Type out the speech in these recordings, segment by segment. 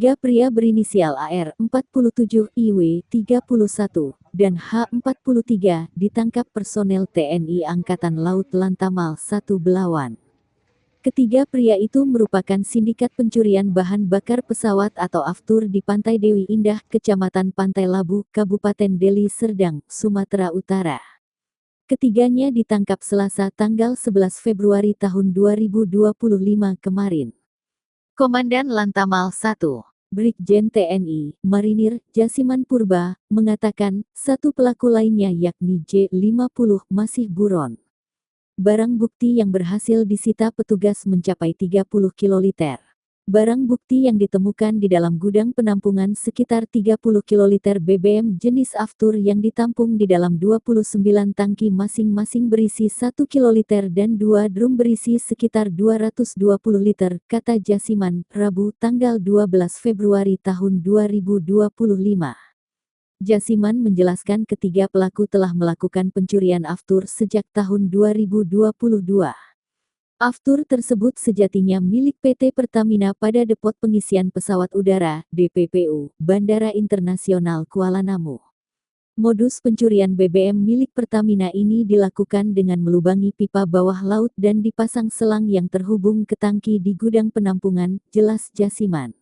Tiga pria berinisial AR 47, IW 31, dan H43 ditangkap personel TNI Angkatan Laut Lantamal 1 Belawan. Ketiga pria itu merupakan sindikat pencurian bahan bakar pesawat atau aftur di Pantai Dewi Indah, Kecamatan Pantai Labu, Kabupaten Deli Serdang, Sumatera Utara. Ketiganya ditangkap Selasa tanggal 11 Februari tahun 2025 kemarin. Komandan Lantamal 1, Brigjen TNI, Marinir, Jasiman Purba, mengatakan, satu pelaku lainnya yakni J50 masih buron. Barang bukti yang berhasil disita petugas mencapai 30 kiloliter. Barang bukti yang ditemukan di dalam gudang penampungan sekitar 30 kiloliter BBM jenis aftur yang ditampung di dalam 29 tangki masing-masing berisi 1 kiloliter dan 2 drum berisi sekitar 220 liter, kata Jasiman, Rabu tanggal 12 Februari tahun 2025. Jasiman menjelaskan ketiga pelaku telah melakukan pencurian aftur sejak tahun 2022. Aftur tersebut sejatinya milik PT Pertamina pada Depot Pengisian Pesawat Udara, DPPU, Bandara Internasional Kuala Namu. Modus pencurian BBM milik Pertamina ini dilakukan dengan melubangi pipa bawah laut dan dipasang selang yang terhubung ke tangki di gudang penampungan, jelas Jasiman.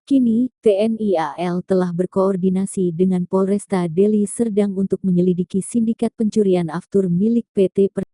Kini, TNI AL telah berkoordinasi dengan Polresta Deli Serdang untuk menyelidiki sindikat pencurian aftur milik PT Pertamina.